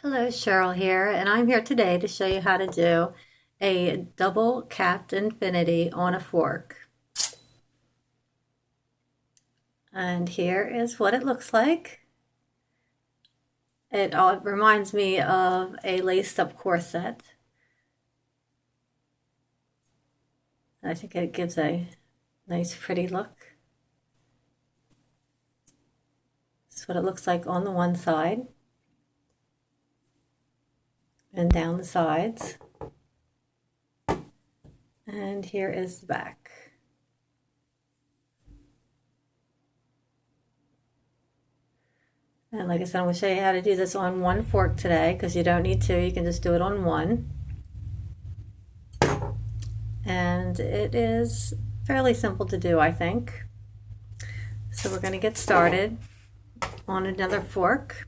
Hello, Cheryl here, and I'm here today to show you how to do a double capped infinity on a fork. And here is what it looks like. It reminds me of a laced up corset. I think it gives a nice pretty look. This is what it looks like on the one side and down the sides. And here is the back. And like I said, I'm going to show you how to do this on one fork today because you don't need two. You can just do it on one. And it is fairly simple to do, I think. So we're going to get started on another fork.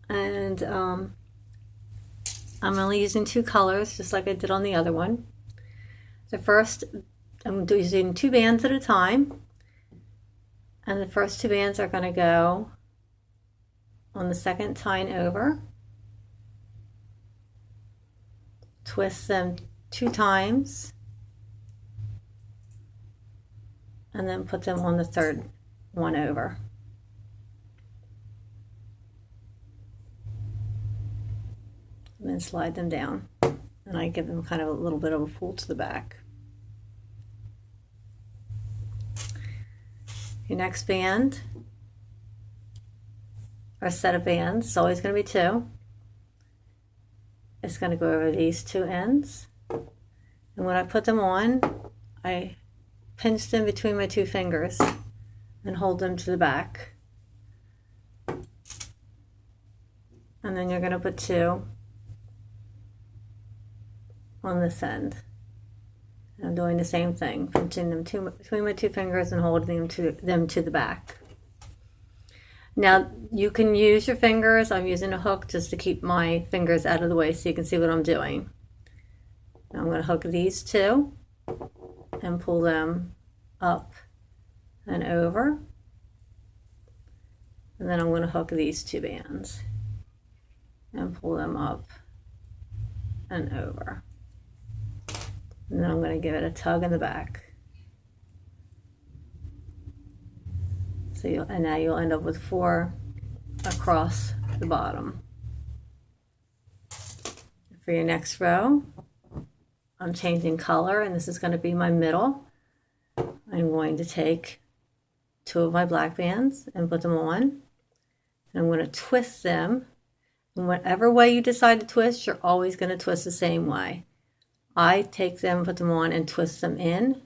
And I'm only using two colors, just like I did on the other one. The first, I'm using two bands at a time. And the first two bands are going to go on the second tine over. Twist them 2 times. And then put them on the third one over. And then slide them down. And I give them kind of a little bit of a pull to the back. Your next band, or set of bands, it's always going to be 2. It's going to go over these 2 ends. And when I put them on, I pinch them between my 2 fingers and hold them to the back. And then you're going to put 2 on this end. I'm doing the same thing, pinching them between my 2 fingers and holding them to the back. Now you can use your fingers. I'm using a hook just to keep my fingers out of the way so you can see what I'm doing. Now I'm going to hook these 2 and pull them up and over. And then I'm going to hook these 2 bands and pull them up and over. And then I'm going to give it a tug in the back. So and now you'll end up with 4 across the bottom. For your next row, I'm changing color, and this is going to be my middle. I'm going to take 2 of my black bands and put them on. And I'm going to twist them. And whatever way you decide to twist, you're always going to twist the same way. I take them, put them on, and twist them in.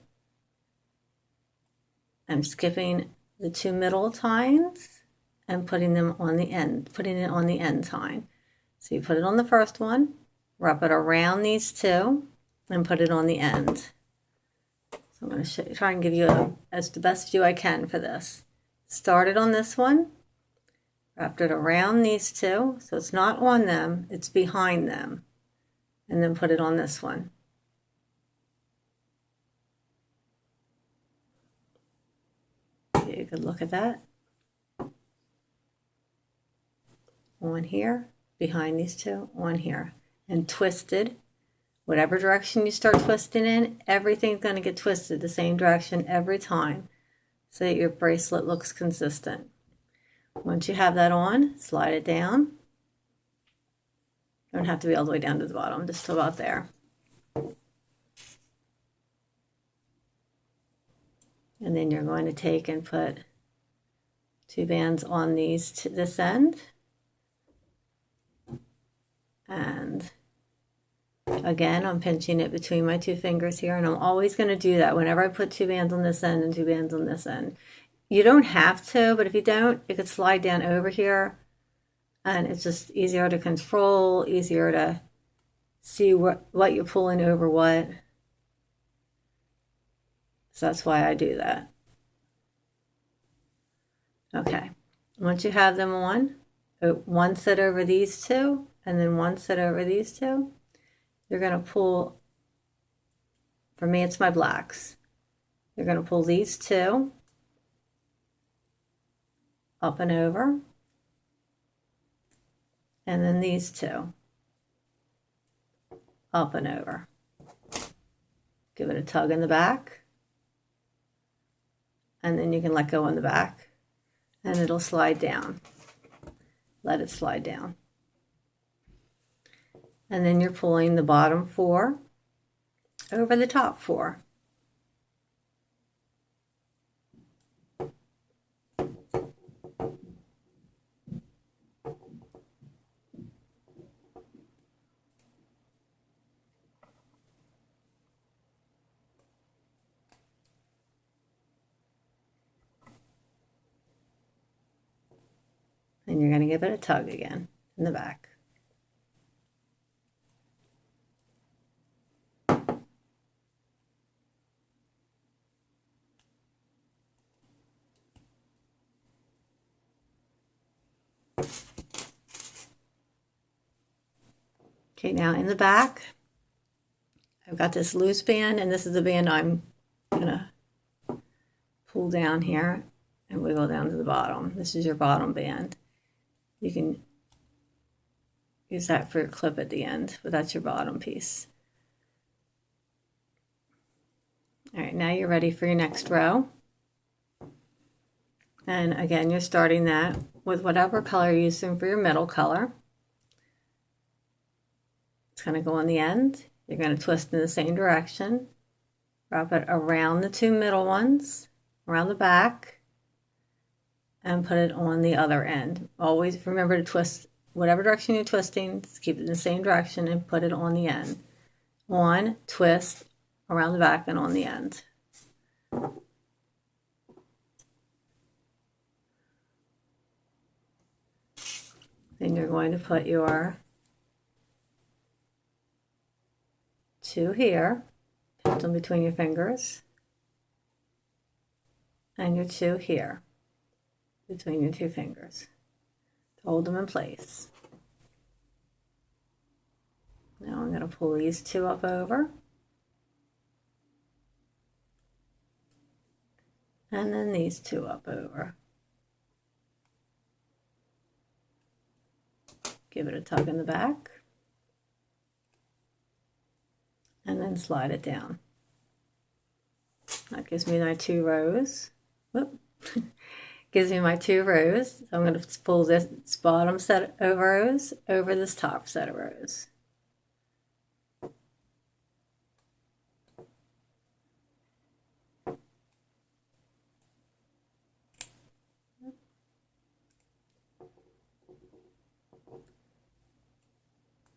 I'm skipping the 2 middle tines and putting them on the end, putting it on the end tine. So you put it on the first one, wrap it around these 2, and put it on the end. So I'm going to try and give you the best view I can for this. Started on this one, wrapped it around these 2, so it's not on them, it's behind them, and then put it on this one. You could look at that. On here, behind these 2, on here, and twisted. Whatever direction you start twisting in, everything's going to get twisted the same direction every time so that your bracelet looks consistent. Once you have that on, slide it down. Don't have to be all the way down to the bottom, just about there. And then you're going to take and put 2 bands on this end. And again, I'm pinching it between my 2 fingers here, and I'm always going to do that whenever I put 2 bands on this end and 2 bands on this end. You don't have to, but if you don't, you could slide down over here, and it's just easier to control, easier to see what you're pulling over what. So that's why I do that. Okay, once you have them on, 1 set over these 2, and then 1 set over these 2, you're going to pull, for me it's my blacks, you're going to pull these 2 up and over, and then these two up and over. Give it a tug in the back, and then you can let go in the back, and it'll slide down. Let it slide down. And then you're pulling the bottom 4 over the top 4. And you're going to give it a tug again in the back. Okay, now in the back, I've got this loose band, and this is the band I'm going to pull down here and wiggle down to the bottom. This is your bottom band. You can use that for your clip at the end, but that's your bottom piece. All right, now you're ready for your next row. And again, you're starting that with whatever color you're using for your middle color. It's going to go on the end. You're going to twist in the same direction. Wrap it around the 2 middle ones, around the back, and put it on the other end. Always remember to twist whatever direction you're twisting, just keep it in the same direction and put it on the end. 1, twist around the back and on the end. Then you're going to put your 2 here, put them between your fingers, and your 2 here, between your 2 fingers. Hold them in place. Now I'm going to pull these 2 up over, and then these 2 up over. Give it a tug in the back, and then slide it down. That gives me my 2 rows. Whoop. Gives me my 2 rows. So I'm going to pull this bottom set of rows over this top set of rows.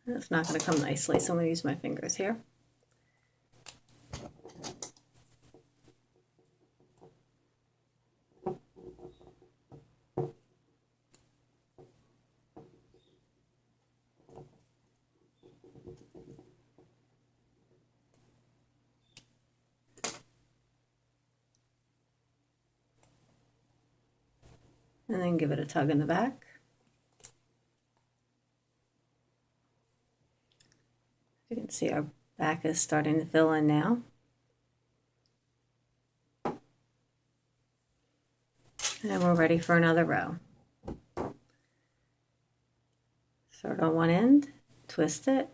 It's not going to come nicely, so I'm going to use my fingers here. And then give it a tug in the back. You can see our back is starting to fill in now. And we're ready for another row. Start on one end, twist it,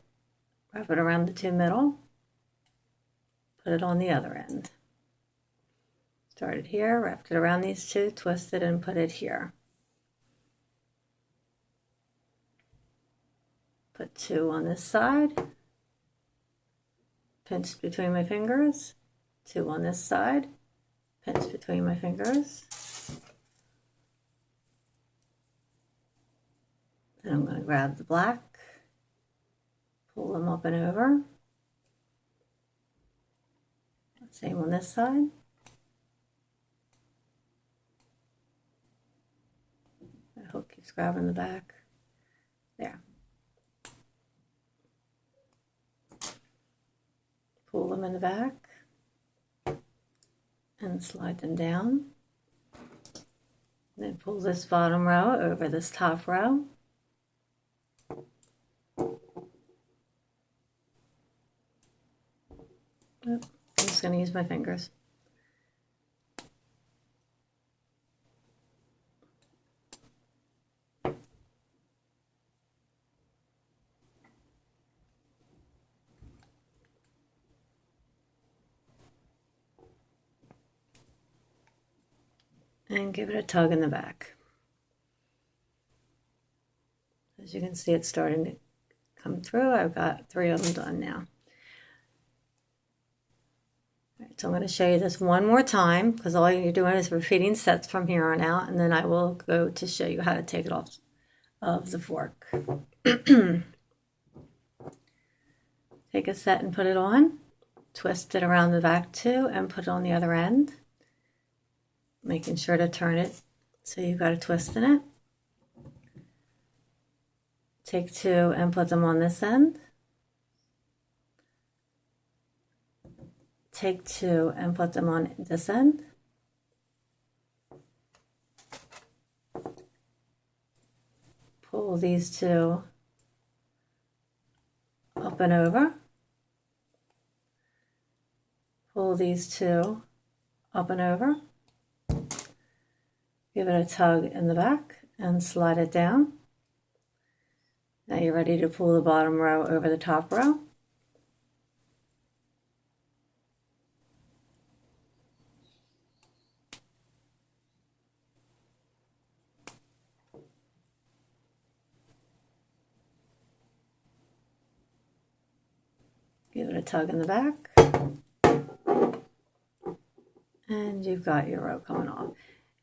wrap it around the 2 middle, put it on the other end. Start it here, wrapped it around these 2, twist it, and put it here. Put 2 on this side, pinch between my fingers, 2 on this side, pinch between my fingers. Then I'm going to grab the black, pull them up and over. Same on this side. The hook keeps grabbing the back. There. Pull them in the back and slide them down. Then pull this bottom row over this top row. I'm just going to use my fingers. and give it a tug in the back. As you can see, it's starting to come through. I've got 3 of them done now. All right, so I'm going to show you this one more time because all you're doing is repeating sets from here on out, and then I will go to show you how to take it off of the fork. Take a set and put it on, twist it around the back too, and put it on the other end, making sure to turn it so you've got a twist in it. Take 2 and put them on this end. Take 2 and put them on this end. Pull these 2 up and over. Pull these 2 up and over. Give it a tug in the back and slide it down. Now you're ready to pull the bottom row over the top row. Give it a tug in the back. And you've got your row coming off.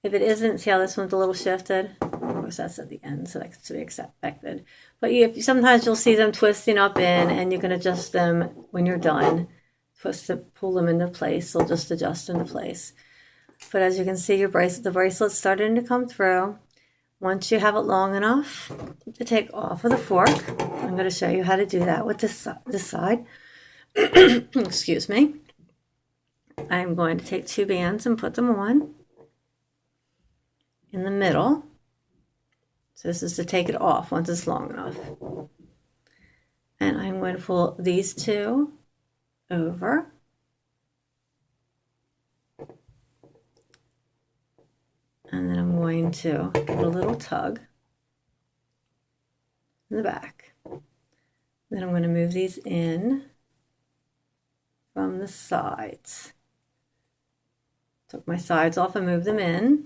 If it isn't, see how this one's a little shifted? Of course, that's at the end, so that's to be expected. But sometimes you'll see them twisting up in, and you can adjust them when you're done. Pull them into place. They'll just adjust into place. But as you can see, the bracelet's starting to come through. Once you have it long enough to take off of the fork, I'm going to show you how to do that with this side. Excuse me. I'm going to take 2 bands and put them on in the middle. So this is to take it off once it's long enough. And I'm going to pull these 2 over. And then I'm going to give it a little tug in the back. Then I'm going to move these in from the sides. Took my sides off and moved them in.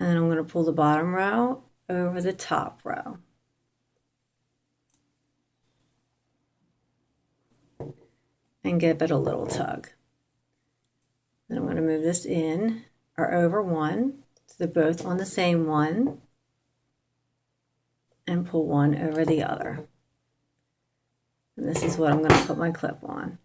And then I'm going to pull the bottom row over the top row. And give it a little tug. Then I'm going to move this in or over one, so they're both on the same one, and pull one over the other. And this is what I'm going to put my clip on.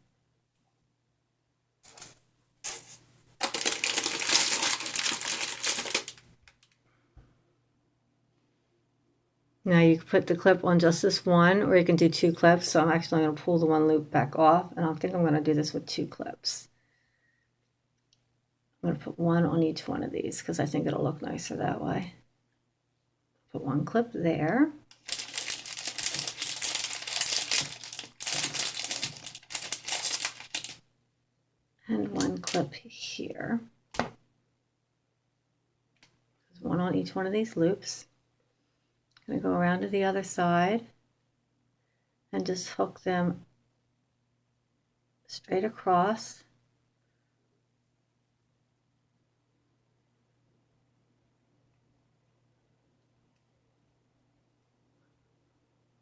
Now you can put the clip on just this one, or you can do 2 clips. So I'm actually going to pull the one loop back off, and I think I'm going to do this with 2 clips. I'm going to put one on each one of these because I think it'll look nicer that way. Put one clip there. And one clip here. There's one on each one of these loops. I'm going to go around to the other side and just hook them straight across.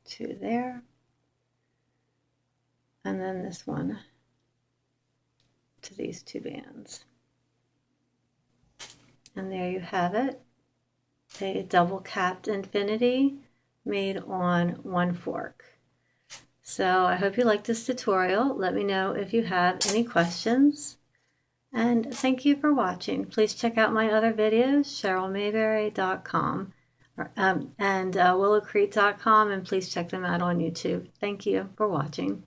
To there. And then this one to these 2 bands. And there you have it. A double capped infinity made on 1 fork. So I hope you liked this tutorial. Let me know if you have any questions. And thank you for watching. Please check out my other videos, CherylMayberry.com and willowcrete.com, and please check them out on YouTube. Thank you for watching.